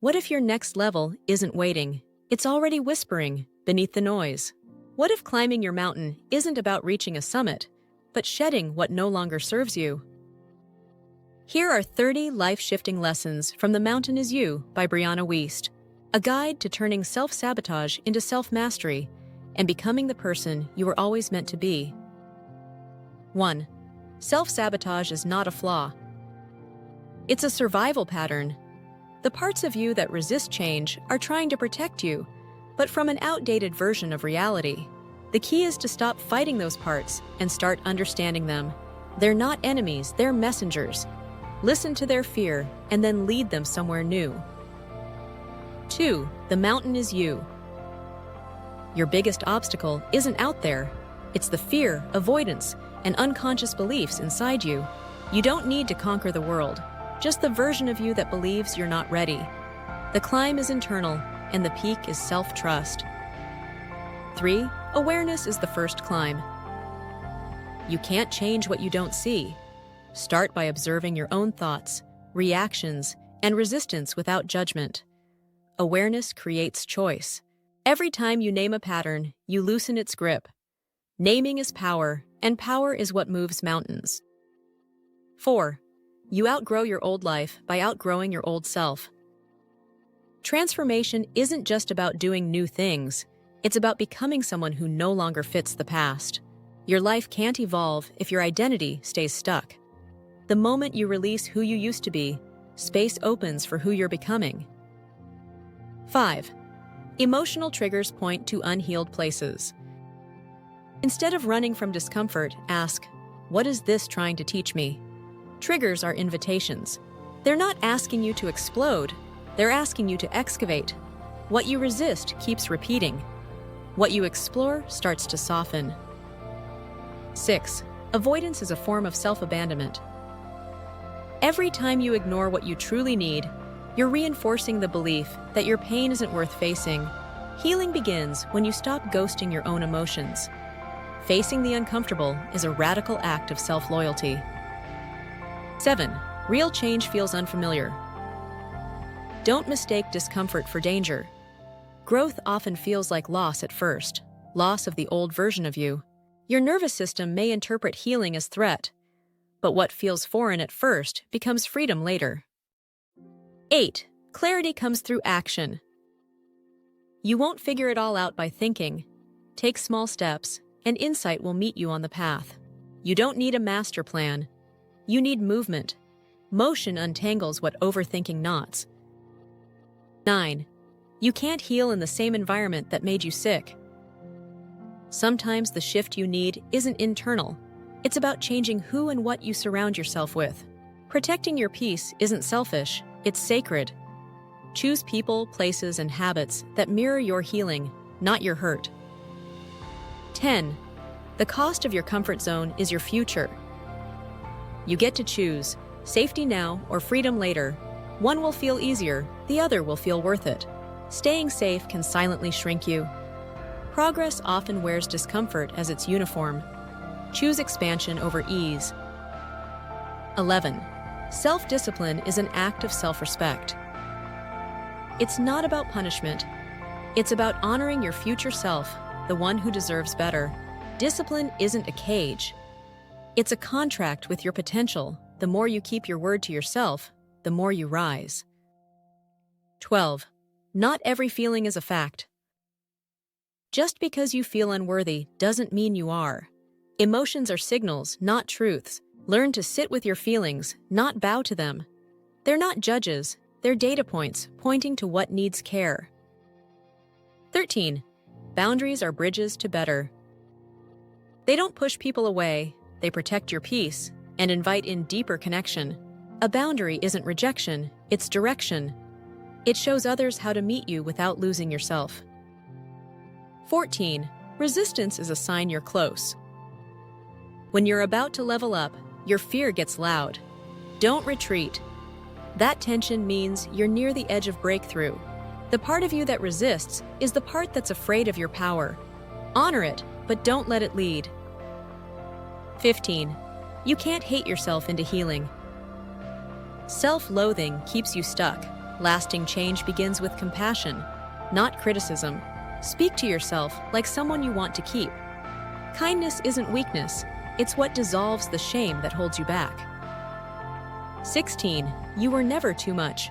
What if your next level isn't waiting? It's already whispering beneath the noise. What if climbing your mountain isn't about reaching a summit, but shedding what no longer serves you? Here are 30 life-shifting lessons from The Mountain Is You by Brianna Wiest, a guide to turning self-sabotage into self-mastery and becoming the person you were always meant to be. 1. Self-sabotage is not a flaw. It's a survival pattern. The parts of you that resist change are trying to protect you, but from an outdated version of reality. The key is to stop fighting those parts and start understanding them. They're not enemies, they're messengers. Listen to their fear and then lead them somewhere new. 2. The mountain is you. Your biggest obstacle isn't out there. It's the fear, avoidance, and unconscious beliefs inside you. You don't need to conquer the world, just the version of you that believes you're not ready. The climb is internal, and the peak is self-trust. 3. Awareness is the first climb. You can't change what you don't see. Start by observing your own thoughts, reactions, and resistance without judgment. Awareness creates choice. Every time you name a pattern, you loosen its grip. Naming is power, and power is what moves mountains. 4. You outgrow your old life by outgrowing your old self. Transformation isn't just about doing new things. It's about becoming someone who no longer fits the past. Your life can't evolve if your identity stays stuck. The moment you release who you used to be, space opens for who you're becoming. 5. Emotional triggers point to unhealed places. Instead of running from discomfort, ask, what is this trying to teach me? Triggers are invitations. They're not asking you to explode, they're asking you to excavate. What you resist keeps repeating. What you explore starts to soften. 6. Avoidance is a form of self-abandonment. Every time you ignore what you truly need, you're reinforcing the belief that your pain isn't worth facing. Healing begins when you stop ghosting your own emotions. Facing the uncomfortable is a radical act of self-loyalty. 7. Real change feels unfamiliar. Don't mistake discomfort for danger. Growth often feels like loss at first, loss of the old version of you. Your nervous system may interpret healing as threat, but what feels foreign at first becomes freedom later. 8. Clarity comes through action. You won't figure it all out by thinking. Take small steps, and insight will meet you on the path. You don't need a master plan. You need movement. Motion untangles what overthinking knots. 9. You can't heal in the same environment that made you sick. Sometimes the shift you need isn't internal. It's about changing who and what you surround yourself with. Protecting your peace isn't selfish, it's sacred. Choose people, places, and habits that mirror your healing, not your hurt. 10. The cost of your comfort zone is your future. You get to choose, safety now or freedom later. One will feel easier, the other will feel worth it. Staying safe can silently shrink you. Progress often wears discomfort as its uniform. Choose expansion over ease. 11. Self-discipline is an act of self-respect. It's not about punishment. It's about honoring your future self, the one who deserves better. Discipline isn't a cage. It's a contract with your potential. The more you keep your word to yourself, the more you rise. 12. Not every feeling is a fact. Just because you feel unworthy doesn't mean you are. Emotions are signals, not truths. Learn to sit with your feelings, not bow to them. They're not judges, they're data points pointing to what needs care. 13. Boundaries are bridges to better. They don't push people away, they protect your peace and invite in deeper connection. A boundary isn't rejection, it's direction. It shows others how to meet you without losing yourself. 14. Resistance is a sign you're close. When you're about to level up, your fear gets loud. Don't retreat. That tension means you're near the edge of breakthrough. The part of you that resists is the part that's afraid of your power. Honor it, but don't let it lead. 15. You can't hate yourself into healing. Self-loathing keeps you stuck. Lasting change begins with compassion, not criticism. Speak to yourself like someone you want to keep. Kindness isn't weakness, it's what dissolves the shame that holds you back. 16. You were never too much.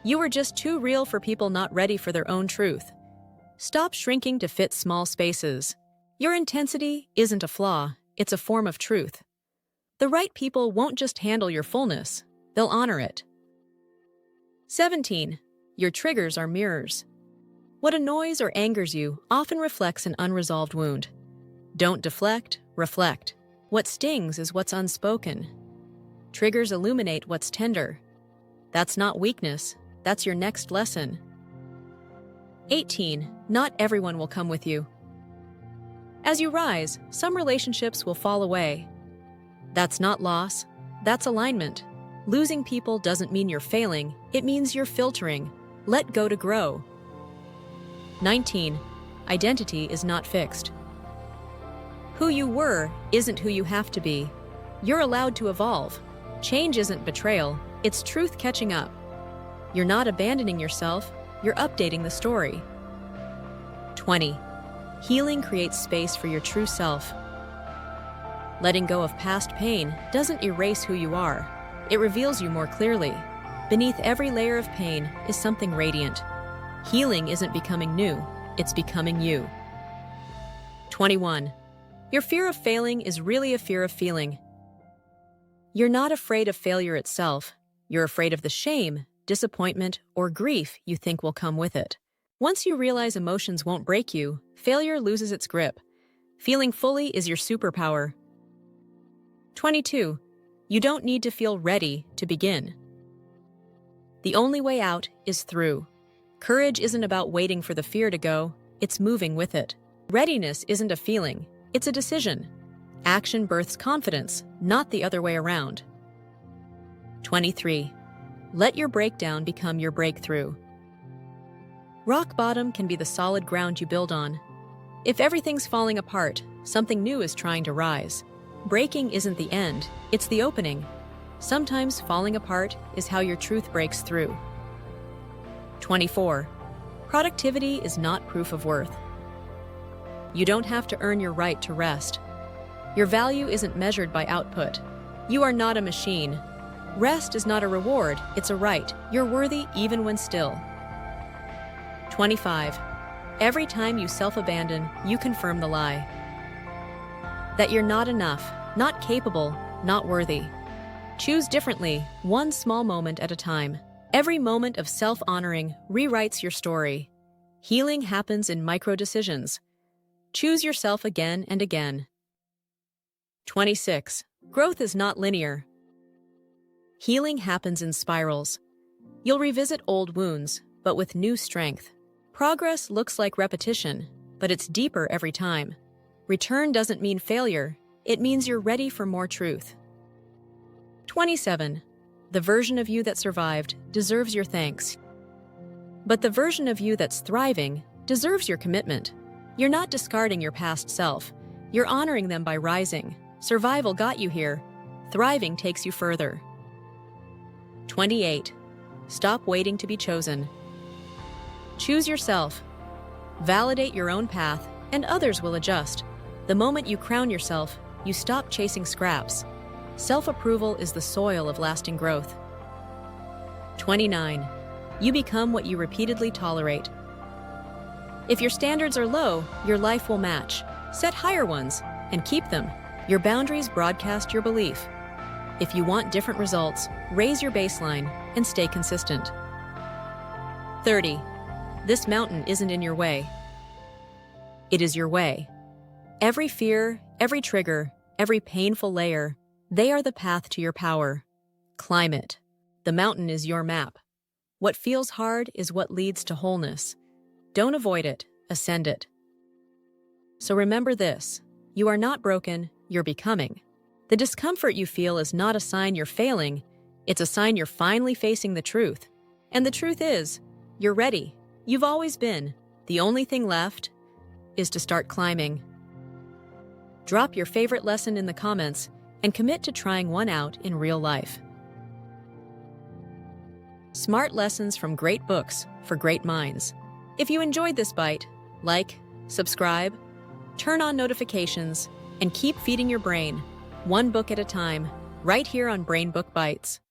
You were just too real for people not ready for their own truth. Stop shrinking to fit small spaces. Your intensity isn't a flaw, it's a form of truth. The right people won't just handle your fullness, they'll honor it. 17. Your triggers are mirrors. What annoys or angers you often reflects an unresolved wound. Don't deflect, reflect. What stings is what's unspoken. Triggers illuminate what's tender. That's not weakness, that's your next lesson. 18. Not everyone will come with you. As you rise, some relationships will fall away. That's not loss, that's alignment. Losing people doesn't mean you're failing, it means you're filtering. Let go to grow. 19. Identity is not fixed. Who you were isn't who you have to be. You're allowed to evolve. Change isn't betrayal, it's truth catching up. You're not abandoning yourself, you're updating the story. 20. Healing creates space for your true self. Letting go of past pain doesn't erase who you are. It reveals you more clearly. Beneath every layer of pain is something radiant. Healing isn't becoming new, it's becoming you. 21. Your fear of failing is really a fear of feeling. You're not afraid of failure itself. You're afraid of the shame, disappointment, or grief you think will come with it. Once you realize emotions won't break you, failure loses its grip. Feeling fully is your superpower. 22. You don't need to feel ready to begin. The only way out is through. Courage isn't about waiting for the fear to go, it's moving with it. Readiness isn't a feeling, it's a decision. Action births confidence, not the other way around. 23. Let your breakdown become your breakthrough. Rock bottom can be the solid ground you build on. If everything's falling apart, something new is trying to rise. Breaking isn't the end, it's the opening. Sometimes falling apart is how your truth breaks through. 24. Productivity is not proof of worth. You don't have to earn your right to rest. Your value isn't measured by output. You are not a machine. Rest is not a reward, it's a right. You're worthy even when still. 25. Every time you self-abandon, you confirm the lie. That you're not enough, not capable, not worthy. Choose differently, one small moment at a time. Every moment of self-honoring rewrites your story. Healing happens in micro-decisions. Choose yourself again and again. 26. Growth is not linear. Healing happens in spirals. You'll revisit old wounds, but with new strength. Progress looks like repetition, but it's deeper every time. Return doesn't mean failure, it means you're ready for more truth. 27. The version of you that survived deserves your thanks. But the version of you that's thriving deserves your commitment. You're not discarding your past self. You're honoring them by rising. Survival got you here. Thriving takes you further. 28. Stop waiting to be chosen. Choose yourself. Validate your own path, and others will adjust. The moment you crown yourself, you stop chasing scraps. Self-approval is the soil of lasting growth. 29. You become what you repeatedly tolerate. If your standards are low, your life will match. Set higher ones, and keep them. Your boundaries broadcast your belief. If you want different results, raise your baseline and stay consistent. 30. This mountain isn't in your way. It is your way. Every fear, every trigger, every painful layer, they are the path to your power. Climb it. The mountain is your map. What feels hard is what leads to wholeness. Don't avoid it, ascend it. So remember this, you are not broken, you're becoming. The discomfort you feel is not a sign you're failing, it's a sign you're finally facing the truth. And the truth is, you're ready. You've always been. The only thing left is to start climbing. Drop your favorite lesson in the comments and commit to trying one out in real life. Smart lessons from great books for great minds. If you enjoyed this bite, like, subscribe, turn on notifications, and keep feeding your brain, one book at a time, right here on Brain Book Bites.